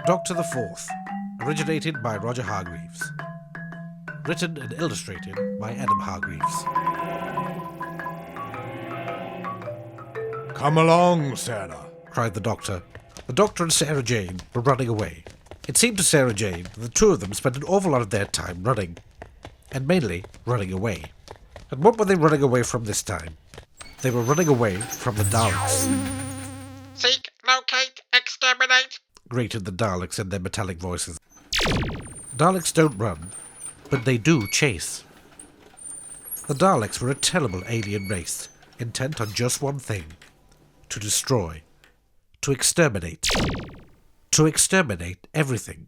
Doctor the Fourth, originated by Arthur Hargreaves. Written and illustrated by Adam Hargreaves. Come along, Sarah, cried the Doctor. The Doctor and Sarah Jane were running away. It seemed to Sarah Jane that the two of them spent an awful lot of their time running, and mainly running away. And what were they running away from this time? They were running away from the Daleks. Seek, locate, exterminate, grated the Daleks in their metallic voices. Daleks don't run, but they do chase. The Daleks were a terrible alien race, intent on just one thing: to destroy, to exterminate. To exterminate everything.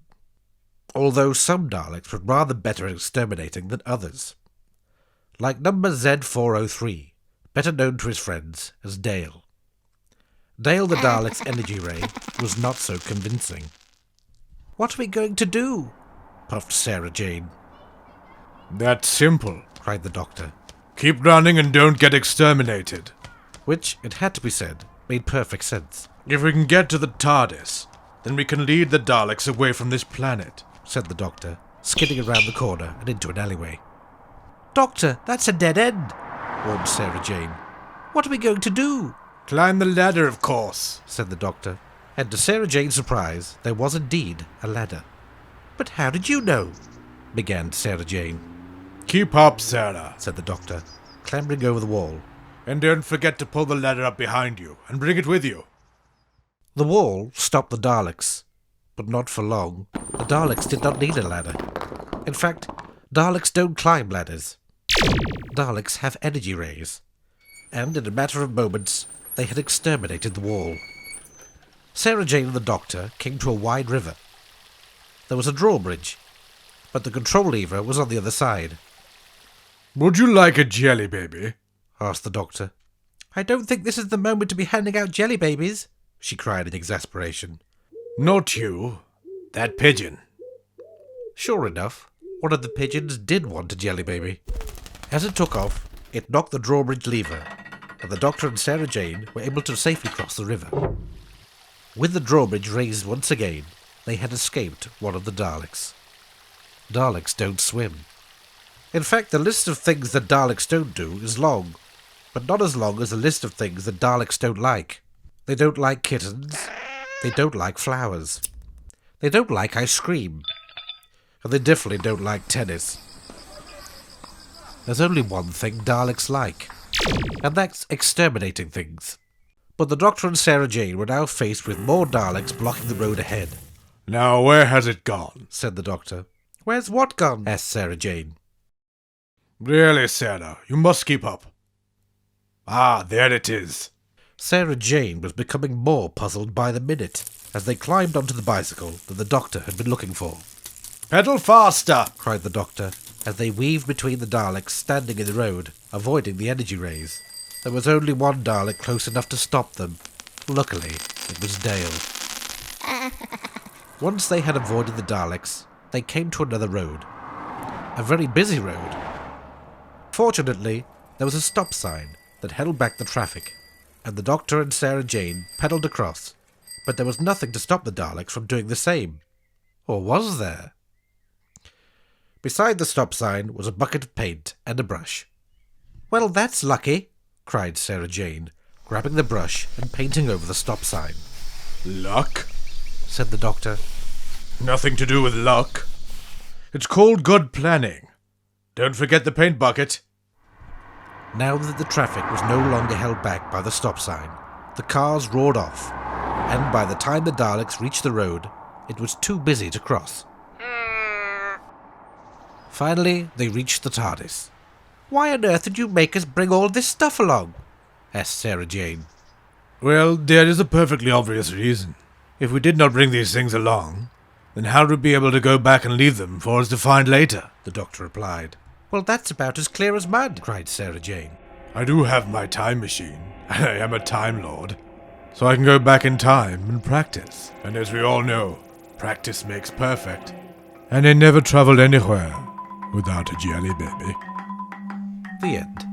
Although some Daleks were rather better at exterminating than others. Like number Z403, better known to his friends as Dale. Dale the Dalek's energy ray was not so convincing. "What are we going to do?" puffed Sarah Jane. That's simple, cried the Doctor. Keep running and don't get exterminated. Which, it had to be said, made perfect sense. If we can get to the TARDIS, then we can lead the Daleks away from this planet, said the Doctor, skidding around the corner and into an alleyway. "Doctor, that's a dead end," warned Sarah Jane. "What are we going to do?" Climb the ladder, of course, said the Doctor, and to Sarah Jane's surprise, there was indeed a ladder. "But how did you know?" began Sarah Jane. Keep up, Sarah, said the Doctor, clambering over the wall. And don't forget to pull the ladder up behind you and bring it with you. The wall stopped the Daleks, but not for long. The Daleks did not need a ladder. In fact, Daleks don't climb ladders. Daleks have energy rays, and in a matter of moments, they had exterminated the wall. Sarah Jane and the Doctor came to a wide river. There was a drawbridge, but the control lever was on the other side. Would you like a jelly baby? Asked the Doctor. "I don't think this is the moment to be handing out jelly babies," she cried in exasperation. Not you. That pigeon. Sure enough, one of the pigeons did want a jelly baby. As it took off, it knocked the drawbridge lever, and the Doctor and Sarah Jane were able to safely cross the river. With the drawbridge raised once again, they had escaped one of the Daleks. Daleks don't swim. In fact, the list of things that Daleks don't do is long, but not as long as the list of things that Daleks don't like. They don't like kittens. They don't like flowers. They don't like ice cream. And they definitely don't like tennis. There's only one thing Daleks like, and that's exterminating things. But the Doctor and Sarah Jane were now faced with more Daleks blocking the road ahead. Now where has it gone? Said the Doctor. "Where's what gone?" asked Sarah Jane. Really, Sarah, you must keep up. Ah, there it is. Sarah Jane was becoming more puzzled by the minute as they climbed onto the bicycle that the Doctor had been looking for. Pedal faster, cried the Doctor as they weaved between the Daleks standing in the road, avoiding the energy rays. There was only one Dalek close enough to stop them. Luckily, it was Dale. Once they had avoided the Daleks, they came to another road. A very busy road. Fortunately, there was a stop sign that held back the traffic, and the Doctor and Sarah Jane pedalled across, but there was nothing to stop the Daleks from doing the same. Or was there? Beside the stop sign was a bucket of paint and a brush. "Well, that's lucky," cried Sarah Jane, grabbing the brush and painting over the stop sign. Luck? Said the Doctor. Nothing to do with luck. It's called good planning. Don't forget the paint bucket. Now that the traffic was no longer held back by the stop sign, the cars roared off, and by the time the Daleks reached the road, it was too busy to cross. Finally, they reached the TARDIS. "Why on earth did you make us bring all this stuff along?" asked Sarah Jane. Well, there is a perfectly obvious reason. If we did not bring these things along, then how would we be able to go back and leave them for us to find later? The Doctor replied. "Well, that's about as clear as mud," cried Sarah Jane. I do have my time machine, and I am a Time Lord, so I can go back in time and practice. And as we all know, practice makes perfect. And I never traveled anywhere without a jelly baby. The end.